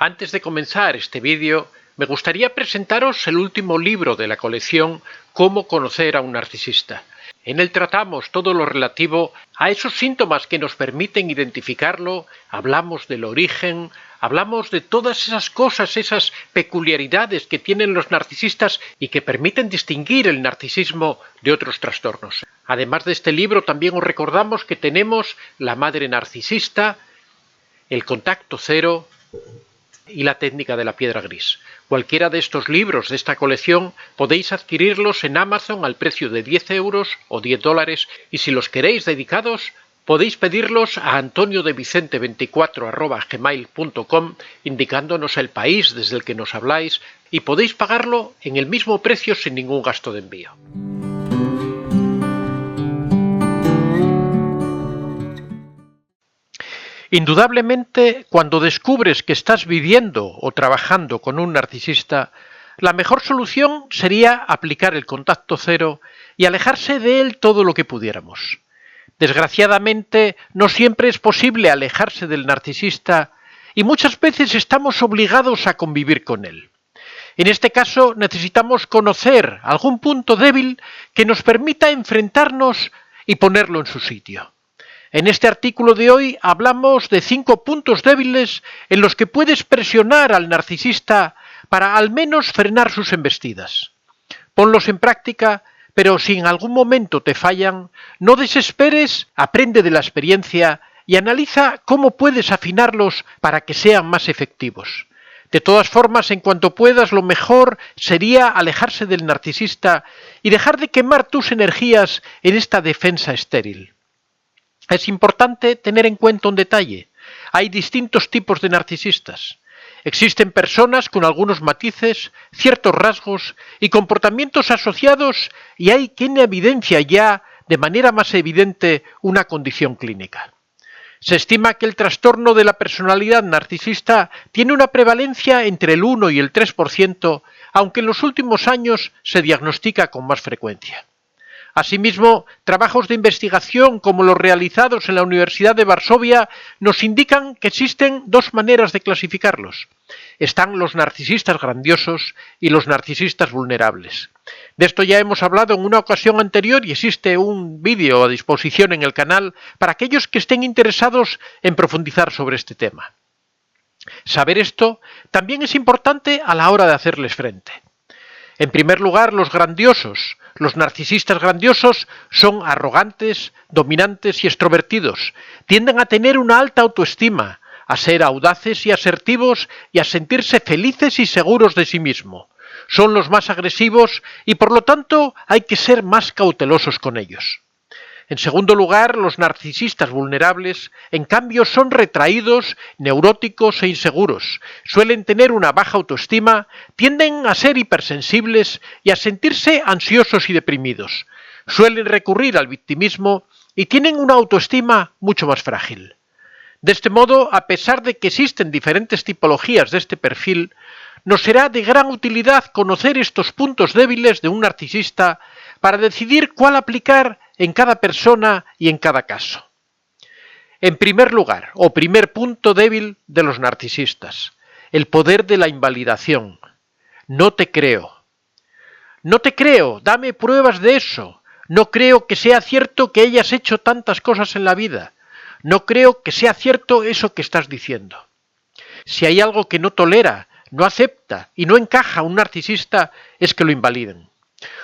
Antes de comenzar este vídeo, me gustaría presentaros el último libro de la colección Cómo conocer a un narcisista. En él tratamos todo lo relativo a esos síntomas que nos permiten identificarlo, hablamos del origen, hablamos de todas esas cosas, esas peculiaridades que tienen los narcisistas y que permiten distinguir el narcisismo de otros trastornos. Además de este libro, también os recordamos que tenemos La madre narcisista, El contacto cero y La técnica de la piedra gris. Cualquiera de estos libros de esta colección podéis adquirirlos en Amazon al precio de 10 euros o $10 y si los queréis dedicados podéis pedirlos a antoniodevicente24@gmail.com indicándonos el país desde el que nos habláis y podéis pagarlo en el mismo precio sin ningún gasto de envío. Indudablemente, cuando descubres que estás viviendo o trabajando con un narcisista, la mejor solución sería aplicar el contacto cero y alejarse de él todo lo que pudiéramos. Desgraciadamente, no siempre es posible alejarse del narcisista y muchas veces estamos obligados a convivir con él. En este caso, necesitamos conocer algún punto débil que nos permita enfrentarnos y ponerlo en su sitio. En este artículo de hoy hablamos de 5 puntos débiles en los que puedes presionar al narcisista para al menos frenar sus embestidas. Ponlos en práctica, pero si en algún momento te fallan, no desesperes, aprende de la experiencia y analiza cómo puedes afinarlos para que sean más efectivos. De todas formas, en cuanto puedas, lo mejor sería alejarse del narcisista y dejar de quemar tus energías en esta defensa estéril. Es importante tener en cuenta un detalle. Hay distintos tipos de narcisistas. Existen personas con algunos matices, ciertos rasgos y comportamientos asociados y hay quien evidencia ya de manera más evidente una condición clínica. Se estima que el trastorno de la personalidad narcisista tiene una prevalencia entre el 1 y el 3%, aunque en los últimos años se diagnostica con más frecuencia. Asimismo, trabajos de investigación como los realizados en la Universidad de Varsovia nos indican que existen 2 maneras de clasificarlos. Están los narcisistas grandiosos y los narcisistas vulnerables. De esto ya hemos hablado en una ocasión anterior y existe un vídeo a disposición en el canal para aquellos que estén interesados en profundizar sobre este tema. Saber esto también es importante a la hora de hacerles frente. En primer lugar, los grandiosos. Los narcisistas grandiosos son arrogantes, dominantes y extrovertidos. Tienden a tener una alta autoestima, a ser audaces y asertivos y a sentirse felices y seguros de sí mismos. Son los más agresivos y por lo tanto hay que ser más cautelosos con ellos. En segundo lugar, los narcisistas vulnerables, en cambio, son retraídos, neuróticos e inseguros. Suelen tener una baja autoestima, tienden a ser hipersensibles y a sentirse ansiosos y deprimidos. Suelen recurrir al victimismo y tienen una autoestima mucho más frágil. De este modo, a pesar de que existen diferentes tipologías de este perfil, nos será de gran utilidad conocer estos puntos débiles de un narcisista para decidir cuál aplicar en cada persona y en cada caso. En primer lugar, o primer punto débil de los narcisistas, el poder de la invalidación. No te creo. No te creo, dame pruebas de eso. No creo que sea cierto que hayas hecho tantas cosas en la vida. No creo que sea cierto eso que estás diciendo. Si hay algo que no tolera, no acepta y no encaja a un narcisista, es que lo invaliden.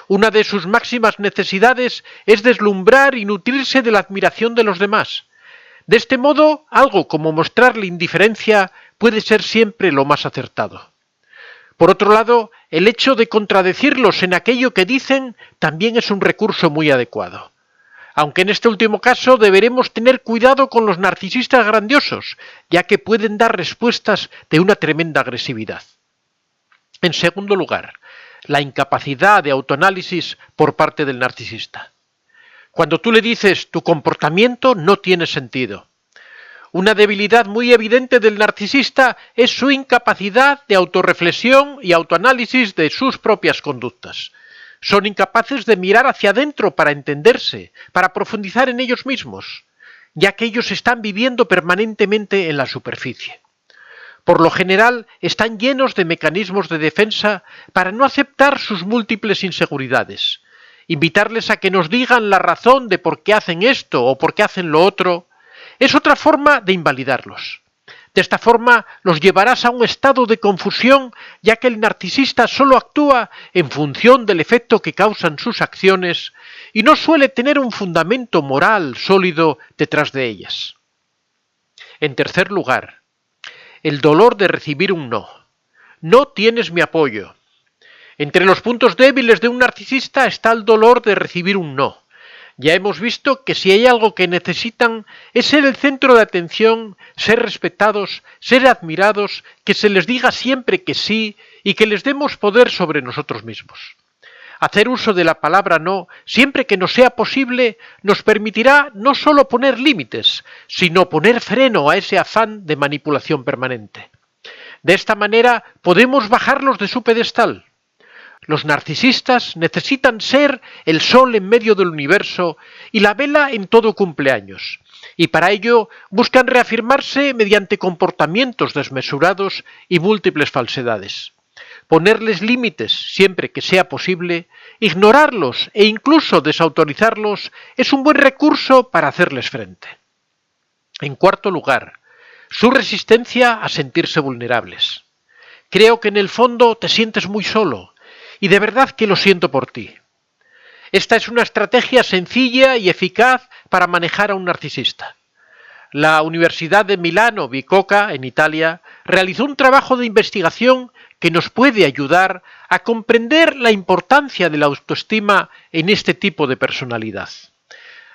Una de sus máximas necesidades es deslumbrar y nutrirse de la admiración de los demás. De este modo, algo como mostrarle indiferencia puede ser siempre lo más acertado. Por otro lado, el hecho de contradecirlos en aquello que dicen también es un recurso muy adecuado. Aunque en este último caso deberemos tener cuidado con los narcisistas grandiosos, ya que pueden dar respuestas de una tremenda agresividad. En segundo lugar, la incapacidad de autoanálisis por parte del narcisista. Cuando tú le dices tu comportamiento no tiene sentido. Una debilidad muy evidente del narcisista es su incapacidad de autorreflexión y autoanálisis de sus propias conductas. Son incapaces de mirar hacia adentro para entenderse, para profundizar en ellos mismos, ya que ellos están viviendo permanentemente en la superficie. Por lo general, están llenos de mecanismos de defensa para no aceptar sus múltiples inseguridades. Invitarles a que nos digan la razón de por qué hacen esto o por qué hacen lo otro es otra forma de invalidarlos. De esta forma los llevarás a un estado de confusión, ya que el narcisista solo actúa en función del efecto que causan sus acciones y no suele tener un fundamento moral sólido detrás de ellas. En tercer lugar, el dolor de recibir un no. No tienes mi apoyo. Entre los puntos débiles de un narcisista está el dolor de recibir un no. Ya hemos visto que si hay algo que necesitan es ser el centro de atención, ser respetados, ser admirados, que se les diga siempre que sí y que les demos poder sobre nosotros mismos. Hacer uso de la palabra no, siempre que nos sea posible, nos permitirá no solo poner límites, sino poner freno a ese afán de manipulación permanente. De esta manera podemos bajarlos de su pedestal. Los narcisistas necesitan ser el sol en medio del universo y la vela en todo cumpleaños, y para ello buscan reafirmarse mediante comportamientos desmesurados y múltiples falsedades. Ponerles límites siempre que sea posible, ignorarlos e incluso desautorizarlos es un buen recurso para hacerles frente. En cuarto lugar, su resistencia a sentirse vulnerables. Creo que en el fondo te sientes muy solo, y de verdad que lo siento por ti. Esta es una estrategia sencilla y eficaz para manejar a un narcisista. La Universidad de Milano Bicocca, en Italia, realizó un trabajo de investigación que nos puede ayudar a comprender la importancia de la autoestima en este tipo de personalidad.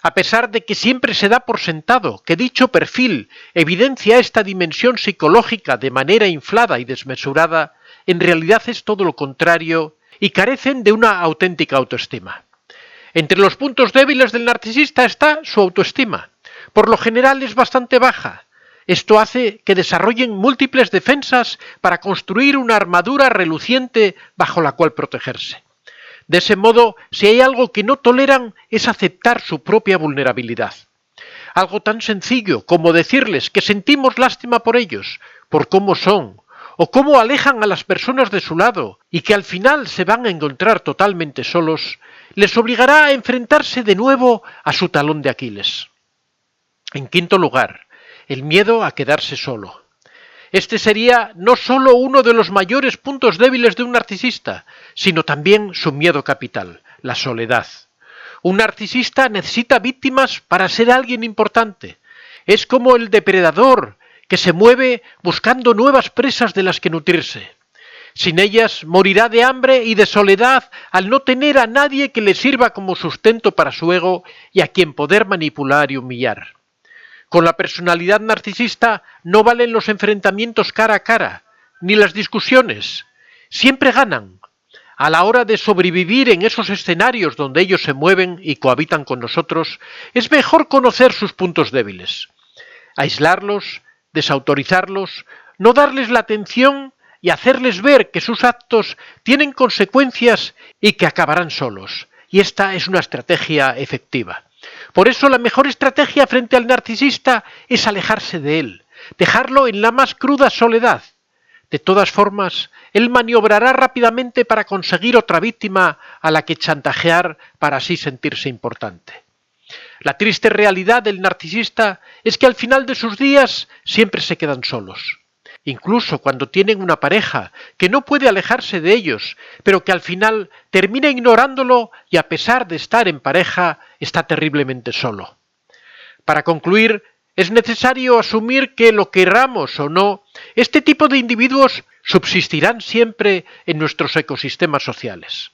A pesar de que siempre se da por sentado que dicho perfil evidencia esta dimensión psicológica de manera inflada y desmesurada, en realidad es todo lo contrario y carecen de una auténtica autoestima. Entre los puntos débiles del narcisista está su autoestima. Por lo general es bastante baja. Esto hace que desarrollen múltiples defensas para construir una armadura reluciente bajo la cual protegerse. De ese modo, si hay algo que no toleran es aceptar su propia vulnerabilidad. Algo tan sencillo como decirles que sentimos lástima por ellos, por cómo son, o cómo alejan a las personas de su lado y que al final se van a encontrar totalmente solos, les obligará a enfrentarse de nuevo a su talón de Aquiles. En quinto lugar, el miedo a quedarse solo. Este sería no solo uno de los mayores puntos débiles de un narcisista, sino también su miedo capital, la soledad. Un narcisista necesita víctimas para ser alguien importante. Es como el depredador que se mueve buscando nuevas presas de las que nutrirse. Sin ellas morirá de hambre y de soledad al no tener a nadie que le sirva como sustento para su ego y a quien poder manipular y humillar. Con la personalidad narcisista no valen los enfrentamientos cara a cara, ni las discusiones. Siempre ganan. A la hora de sobrevivir en esos escenarios donde ellos se mueven y cohabitan con nosotros, es mejor conocer sus puntos débiles. Aislarlos, desautorizarlos, no darles la atención y hacerles ver que sus actos tienen consecuencias y que acabarán solos. Y esta es una estrategia efectiva. Por eso la mejor estrategia frente al narcisista es alejarse de él, dejarlo en la más cruda soledad. De todas formas, él maniobrará rápidamente para conseguir otra víctima a la que chantajear para así sentirse importante. La triste realidad del narcisista es que al final de sus días siempre se quedan solos. Incluso cuando tienen una pareja que no puede alejarse de ellos, pero que al final termina ignorándolo y a pesar de estar en pareja, está terriblemente solo. Para concluir, es necesario asumir que lo querramos o no, este tipo de individuos subsistirán siempre en nuestros ecosistemas sociales.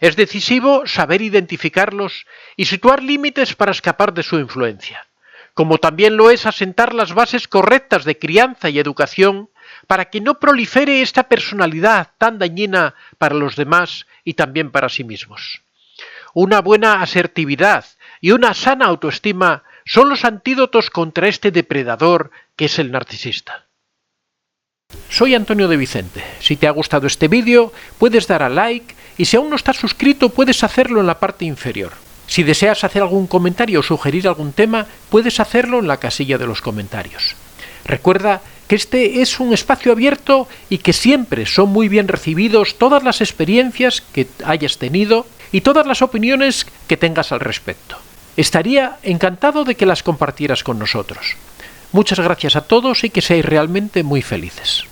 Es decisivo saber identificarlos y situar límites para escapar de su influencia, como también lo es asentar las bases correctas de crianza y educación para que no prolifere esta personalidad tan dañina para los demás y también para sí mismos. Una buena asertividad y una sana autoestima son los antídotos contra este depredador que es el narcisista. Soy Antonio de Vicente. Si te ha gustado este vídeo, puedes dar a like y si aún no estás suscrito, puedes hacerlo en la parte inferior. Si deseas hacer algún comentario o sugerir algún tema, puedes hacerlo en la casilla de los comentarios. Recuerda que este es un espacio abierto y que siempre son muy bien recibidos todas las experiencias que hayas tenido y todas las opiniones que tengas al respecto. Estaría encantado de que las compartieras con nosotros. Muchas gracias a todos y que seáis realmente muy felices.